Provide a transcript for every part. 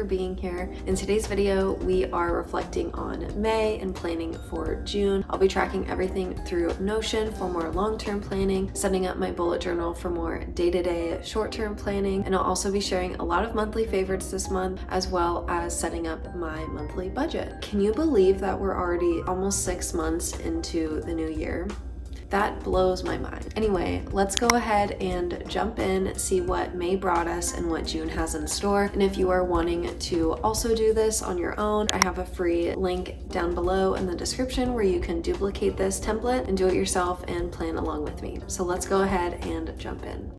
for being here. In today's video, we are reflecting on May and planning for June. I'll be tracking everything through Notion for more long-term planning, setting up my bullet journal for more day-to-day short-term planning, and I'll also be sharing a lot of monthly favorites this month, as well as setting up my monthly budget. Can you believe that we're already almost 6 months into the new year? That blows my mind. Anyway, let's go ahead and jump in, see what May brought us and what June has in store. And if you are wanting to also do this on your own, I have a free link down below in the description where you can duplicate this template and do it yourself and plan along with me. So let's go ahead and jump in.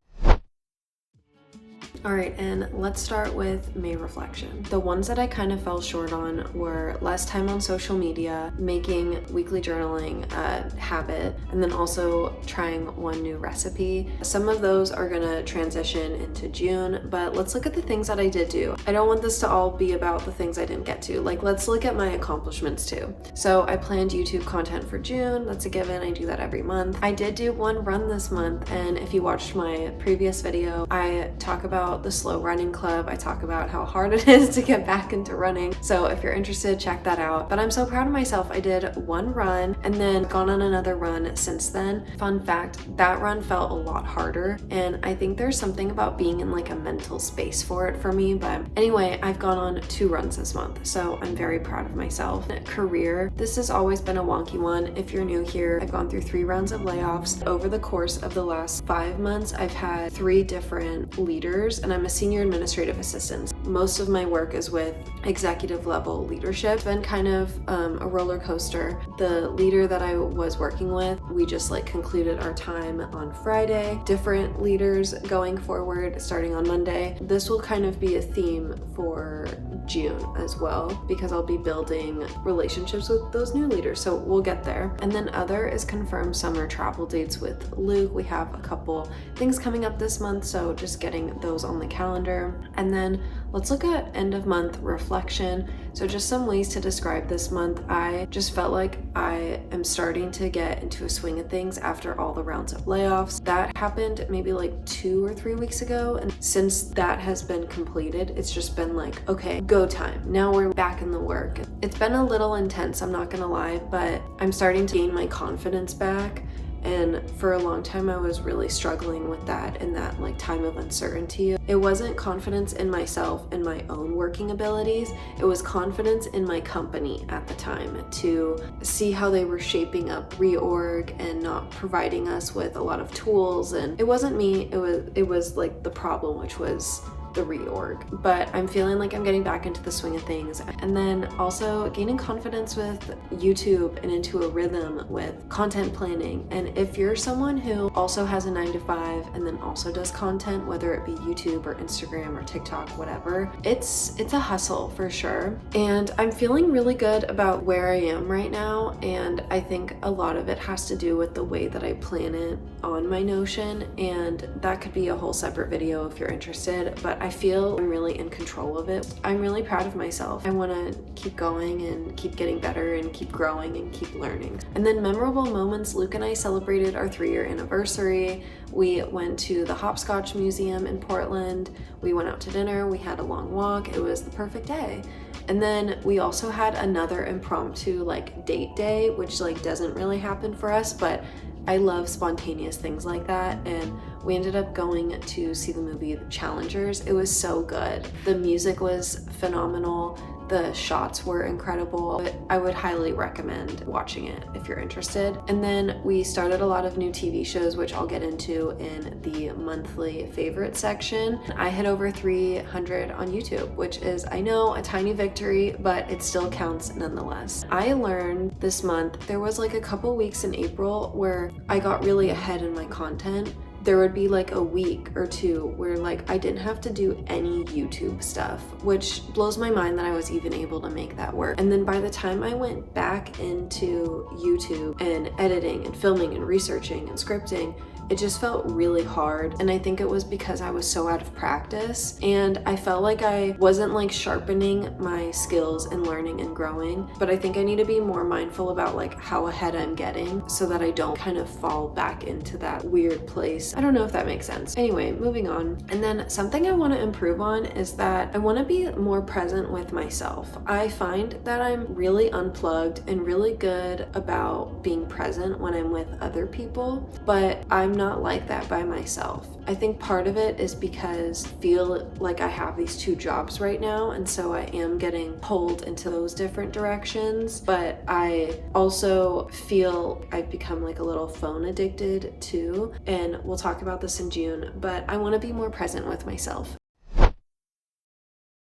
All right, and let's start with May reflection. The ones that I kind of fell short on were less time on social media, making weekly journaling a habit, and then also trying one new recipe. Some of those are gonna transition into June, but let's look at the things that I did do. I don't want this to all be about the things I didn't get to. Like, let's look at my accomplishments too. So I planned YouTube content for June. That's a given. I do that every month. I did do one run this month, and if you watched my previous video, I talk about the slow running club. I talk about how hard it is to get back into running. So if you're interested, check that out. But I'm so proud of myself. I did one run and then gone on another run since then. Fun fact, that run felt a lot harder, and I think there's something about being in like a mental space for it for me. But anyway, I've gone on 2 runs this month, so I'm very proud of myself. Career, this has always been a wonky one. If you're new here, I've gone through 3 rounds of layoffs. Over the course of the last 5 months, I've had 3 different leaders, and I'm a senior administrative assistant. Most of my work is with executive level leadership. It's been kind of a roller coaster. The leader that I was working with, we just like concluded our time on Friday. Different leaders going forward starting on Monday. This will kind of be a theme for June as well, because I'll be building relationships with those new leaders, so we'll get there. And then other is confirmed summer travel dates with Luke. We have a couple things coming up this month, so just getting those on the calendar. And then let's look at end of month reflection. So just some ways to describe this month. I just felt like I am starting to get into a swing of things after all the rounds of layoffs. That happened maybe like 2 or 3 weeks ago, and since that has been completed, it's just been like, okay, go time. Now we're back in the work. It's been a little intense, I'm not gonna lie, but I'm starting to gain my confidence back. And for a long time, I was really struggling with that in that like time of uncertainty. It wasn't confidence in myself and my own working abilities. It was confidence in my company at the time, to see how they were shaping up reorg and not providing us with a lot of tools. And it wasn't me, it was like the problem, which was the reorg. But I'm feeling like I'm getting back into the swing of things. And then also gaining confidence with YouTube and into a rhythm with content planning. And if you're someone who also has a 9-to-5 and then also does content, whether it be YouTube or Instagram or TikTok, whatever, it's a hustle for sure. And I'm feeling really good about where I am right now. And I think a lot of it has to do with the way that I plan it on my Notion. And that could be a whole separate video if you're interested, but I feel I'm really in control of it. I'm really proud of myself. I want to keep going and keep getting better and keep growing and keep learning. And then memorable moments, Luke and I celebrated our 3-year anniversary. We went to the Hopscotch Museum in Portland. We went out to dinner. We had a long walk. It was the perfect day. And then we also had another impromptu like date day, which like doesn't really happen for us, but I love spontaneous things like that, and we ended up going to see the movie The Challengers. It was so good. The music was phenomenal. The shots were incredible. I would highly recommend watching it if you're interested. And then we started a lot of new TV shows, which I'll get into in the monthly favorite section. I hit over 300 on YouTube, which is, I know, a tiny victory, but it still counts nonetheless. I learned this month, there was like a couple weeks in April where I got really ahead in my content. There would be like a week or 2 where like I didn't have to do any YouTube stuff, which blows my mind that I was even able to make that work. And then by the time I went back into YouTube and editing and filming and researching and scripting, it just felt really hard. And I think it was because I was so out of practice, and I felt like I wasn't like sharpening my skills and learning and growing. But I think I need to be more mindful about like how ahead I'm getting so that I don't kind of fall back into that weird place. I don't know if that makes sense. Anyway, moving on. And then something I want to improve on is that I want to be more present with myself. I find that I'm really unplugged and really good about being present when I'm with other people, but I'm not like that by myself. I think part of it is because I feel like I have these two jobs right now, and so I am getting pulled into those different directions, but I also feel I've become like a little phone addicted too, and we'll talk about this in June, but I want to be more present with myself.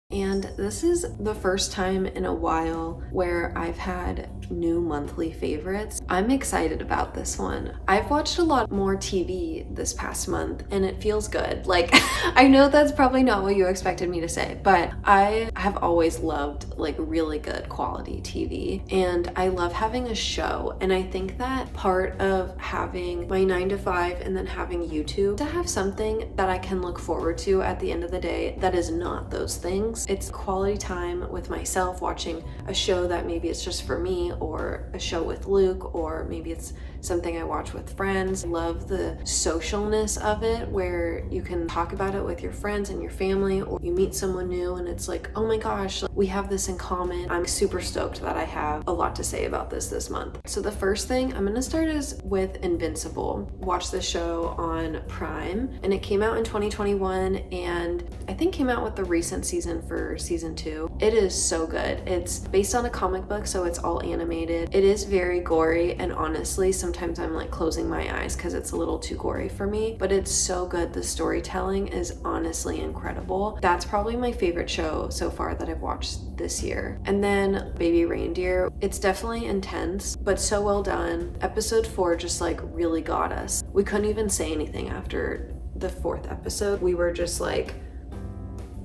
And this is the first time in a while where I've had new monthly favorites. I'm excited about this one. I've watched a lot more TV this past month and it feels good. Like, I know that's probably not what you expected me to say, but I have always loved like really good quality TV, and I love having a show. And I think that part of having my 9 to 5 and then having YouTube, to have something that I can look forward to at the end of the day that is not those things. It's quality time with myself, watching a show that maybe it's just for me, or a show with Luke, or maybe it's something I watch with friends. I love the socialness of it, where you can talk about it with your friends and your family, or you meet someone new and it's like, oh my gosh, we have this in common. I'm super stoked that I have a lot to say about this month. So the first thing I'm gonna start is with Invincible. Watch this show on Prime, and it came out in 2021, and I think came out with the recent season for season 2. It is so good. It's based on a comic book, so it's all animated. It is very gory, and honestly, sometimes I'm like closing my eyes because it's a little too gory for me, but it's so good. The storytelling is honestly incredible. That's probably my favorite show so far that I've watched this year. And then Baby Reindeer, it's definitely intense, but so well done. Episode 4 just like really got us. We couldn't even say anything after the 4th episode. We were just like,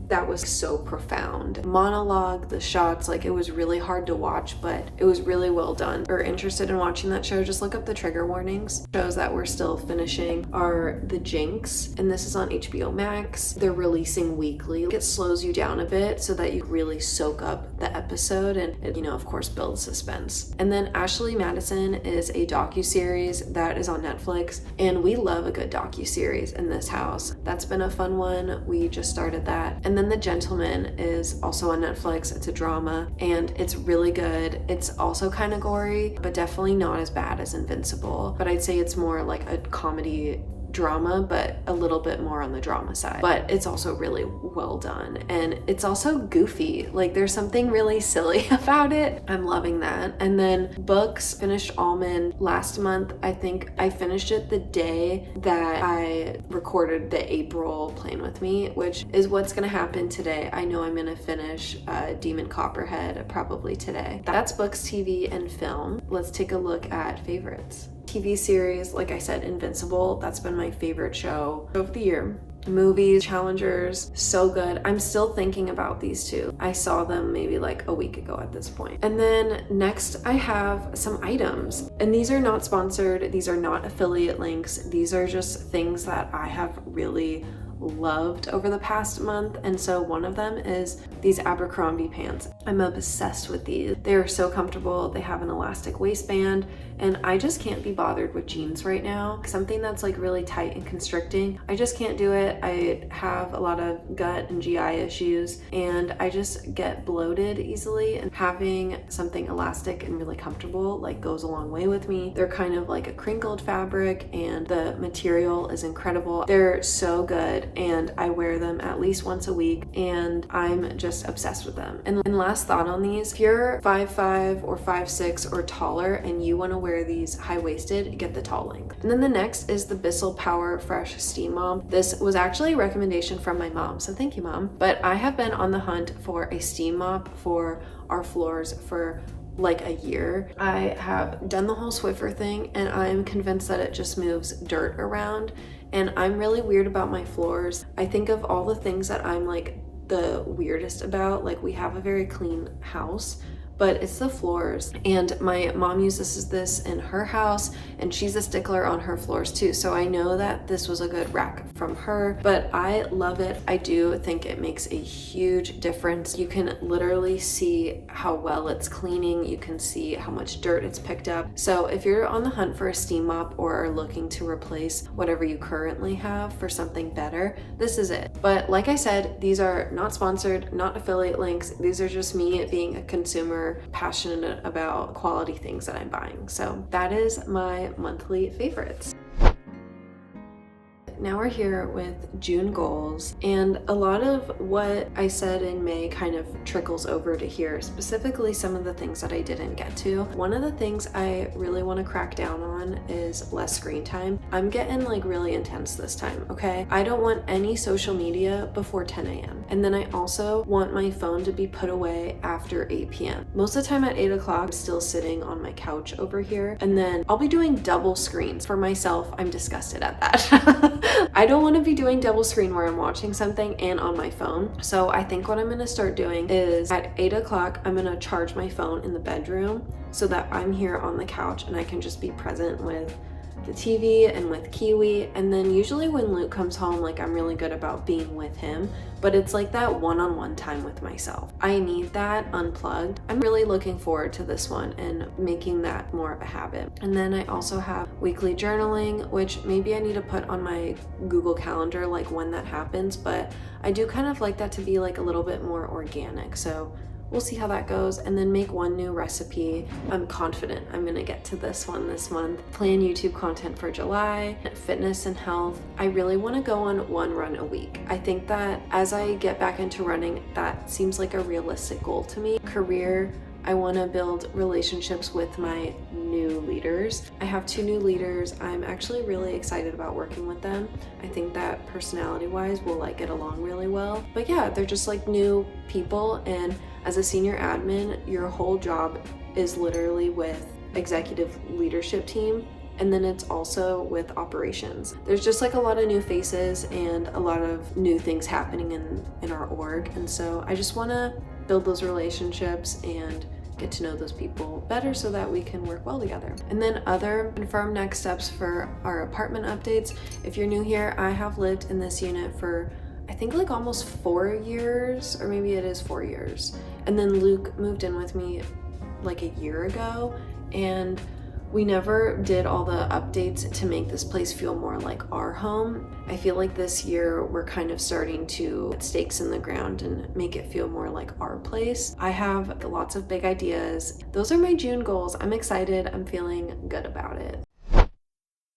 that was so profound. Monologue, the shots, like it was really hard to watch, but it was really well done. If you're interested in watching that show, just look up the trigger warnings. Shows that we're still finishing are The Jinx, and this is on HBO Max. They're releasing weekly. It slows you down a bit so that you really soak up the episode, and it, of course, builds suspense. And then Ashley Madison is a docuseries that is on Netflix, and we love a good docuseries in this house. That's been a fun one. We just started that. And then The Gentleman is also on Netflix. It's a drama, and it's really good. It's also kind of gory, but definitely not as bad as Invincible. But I'd say it's more like a comedy drama, but a little bit more on the drama side. But it's also really well done, and it's also goofy. Like there's something really silly about it. I'm loving that. And then books, finished Almond last month. I think I finished it the day that I recorded the April Plan With Me, which is what's gonna happen today. I know I'm gonna finish Demon Copperhead probably today. That's books, TV, and film. Let's take a look at favorites. TV series, like I said, Invincible, that's been my favorite show of the year. Movies, Challengers, so good. I'm still thinking about these two. I saw them maybe like a week ago at this point. And then next I have some items, and these are not sponsored, these are not affiliate links, these are just things that I have really loved over the past month. And so one of them is these Abercrombie pants. I'm obsessed with these. They are so comfortable. They have an elastic waistband, and I just can't be bothered with jeans right now. Something that's like really tight and constricting, I just can't do it. I have a lot of gut and GI issues, and I just get bloated easily, and having something elastic and really comfortable like goes a long way with me. They're kind of like a crinkled fabric, and the material is incredible. They're so good, and I wear them at least once a week, and I'm just obsessed with them. And last thought on these, if you're 5'5" or 5'6" or taller and you want to wear these high-waisted, get the tall length. And then the next is the Bissell Power Fresh Steam Mop. This was actually a recommendation from my mom, so thank you, Mom. But I have been on the hunt for a steam mop for our floors for like a year. I have done the whole Swiffer thing, and I'm convinced that it just moves dirt around, and I'm really weird about my floors. I think of all the things that I'm like the weirdest about, like we have a very clean house, but it's the floors. And my mom uses this in her house, and she's a stickler on her floors too. So I know that this was a good rack from her, but I love it. I do think it makes a huge difference. You can literally see how well it's cleaning. You can see how much dirt it's picked up. So if you're on the hunt for a steam mop or are looking to replace whatever you currently have for something better, this is it. But like I said, these are not sponsored, not affiliate links. These are just me being a consumer passionate about quality things that I'm buying. So that is my monthly favorites. Now we're here with June goals, and a lot of what I said in May kind of trickles over to here, specifically some of the things that I didn't get to. One of the things I really want to crack down on is less screen time. I'm getting like really intense this time, okay? I don't want any social media before 10 a.m. And then I also want my phone to be put away after 8 p.m. Most of the time at 8 o'clock, I'm still sitting on my couch over here, and then I'll be doing double screens. For myself, I'm disgusted at that. I don't want to be doing double screen where I'm watching something and on my phone. So I think what I'm going to start doing is at 8 o'clock, I'm going to charge my phone in the bedroom so that I'm here on the couch and I can just be present with the TV and with Kiwi. And then usually when Luke comes home, like I'm really good about being with him, but it's like that one-on-one time with myself. I need that unplugged. I'm really looking forward to this one and making that more of a habit. And then I also have weekly journaling, which maybe I need to put on my Google Calendar like when that happens, but I do kind of like that to be like a little bit more organic. So we'll see how that goes, and then make one new recipe. I'm confident I'm gonna get to this one this month. Plan YouTube content for July, fitness and health. I really wanna go on one run a week. I think that as I get back into running, that seems like a realistic goal to me. Career, I wanna build relationships with my new leaders. I have 2 new leaders. I'm actually really excited about working with them. I think that personality-wise, we'll like get along really well. But yeah, they're just like new people, and as a senior admin, your whole job is literally with executive leadership team, and then it's also with operations. There's just like a lot of new faces and a lot of new things happening in our org, and so I just want to build those relationships and get to know those people better so that we can work well together. And then other confirmed next steps for our apartment updates. If you're new here, I have lived in this unit for I think like almost 4 years, or maybe it is 4 years. And then Luke moved in with me like a year ago, and we never did all the updates to make this place feel more like our home. I feel like this year we're kind of starting to put stakes in the ground and make it feel more like our place. I have lots of big ideas. Those are my June goals. I'm excited. I'm feeling good about it.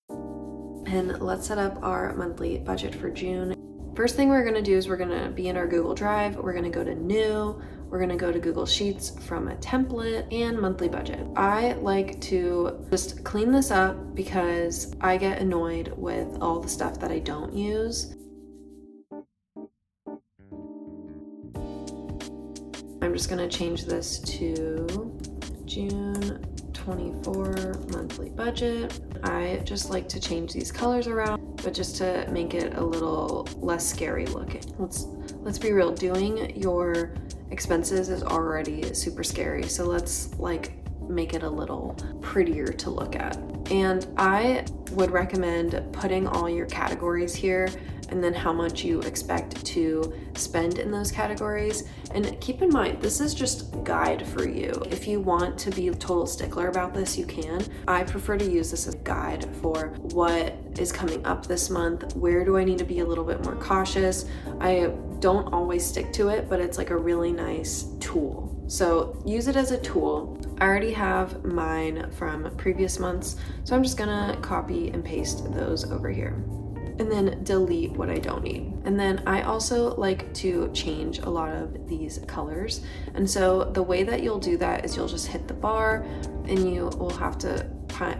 And let's set up our monthly budget for June. First thing we're gonna do is we're gonna be in our Google Drive. We're gonna go to New. We're gonna go to Google Sheets from a template and monthly budget. I like to just clean this up because I get annoyed with all the stuff that I don't use. I'm just gonna change this to June 24 monthly budget. I just like to change these colors around, but just to make it a little less scary looking. Let's be real, doing your expenses is already super scary, so let's like make it a little prettier to look at. And I would recommend putting all your categories here and then how much you expect to spend in those categories. And keep in mind, this is just a guide for you. If you want to be a total stickler about this, you can. I prefer to use this as a guide for what is coming up this month. Where do I need to be a little bit more cautious? I don't always stick to it, but it's like a really nice tool. So use it as a tool. I already have mine from previous months, so I'm just gonna copy and paste those over here. And then delete what I don't need. And then I also like to change a lot of these colors. And so the way that you'll do that is you'll just hit the bar and you will have to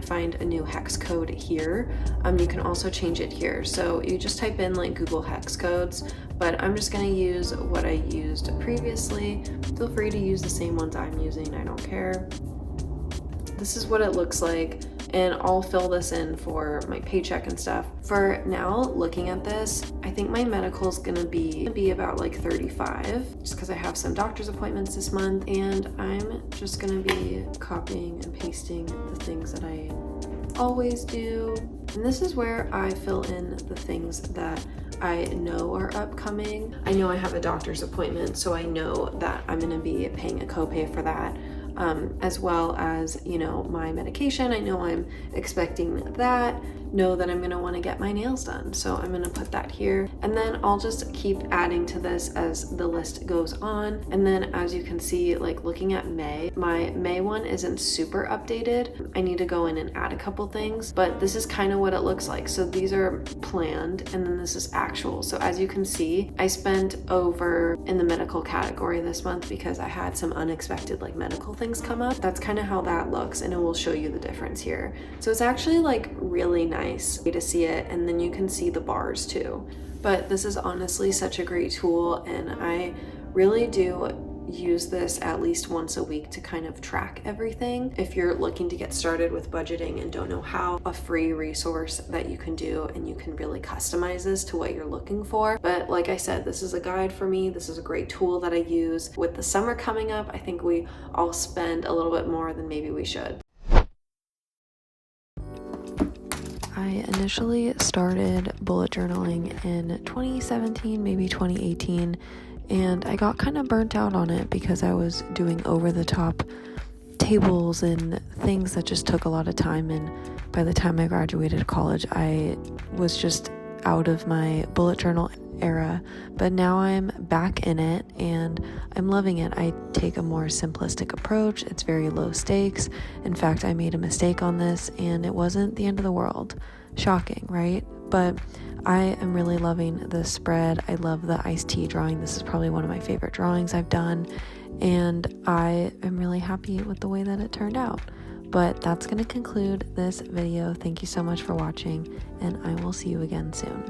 find a new hex code here. You can also change it here. So you just type in like Google hex codes, but I'm just gonna use what I used previously. Feel free to use the same ones I'm using, I don't care. this is what it looks like, and I'll fill this in for my paycheck and stuff. For now, looking at this, I think my medical is gonna be about like 35, just because I have some doctor's appointments this month, and I'm just gonna be copying and pasting the things that I always do. And this is where I fill in the things that I know are upcoming. I know I have a doctor's appointment, so I know that I'm gonna be paying a copay for that. As well as, you know, my medication. I know I'm expecting that. Know that I'm gonna wanna get my nails done. So I'm gonna put that here. And then I'll just keep adding to this as the list goes on. And then as you can see, like looking at May, my May one isn't super updated. I need to go in and add a couple things, but this is kind of what it looks like. So these are planned and then this is actual. So as you can see, I spent over in the medical category this month because I had some unexpected like medical things come up. That's kind of how that looks, and it will show you the difference here. So it's actually like really nice to see it, and then you can see the bars too. But this is honestly such a great tool, and I really do use this at least once a week to kind of track everything. If you're looking to get started with budgeting and don't know how, a free resource that you can do, and you can really customize this to what you're looking for. But like I said, this is a guide for me. This is a great tool that I use. With the summer coming up, I think we all spend a little bit more than maybe we should. I initially started bullet journaling in 2017, maybe 2018, and I got kind of burnt out on it because I was doing over-the-top tables and things that just took a lot of time, and by the time I graduated college, I was just out of my bullet journal era. But now I'm back in it and I'm loving it. I take a more simplistic approach. It's very low stakes. In fact, I made a mistake on this and it wasn't the end of the world. Shocking, right? But I am really loving the spread. I love the iced tea drawing. This is probably one of my favorite drawings I've done, and I am really happy with the way that it turned out. But that's going to conclude this video. Thank you so much for watching, and I will see you again soon.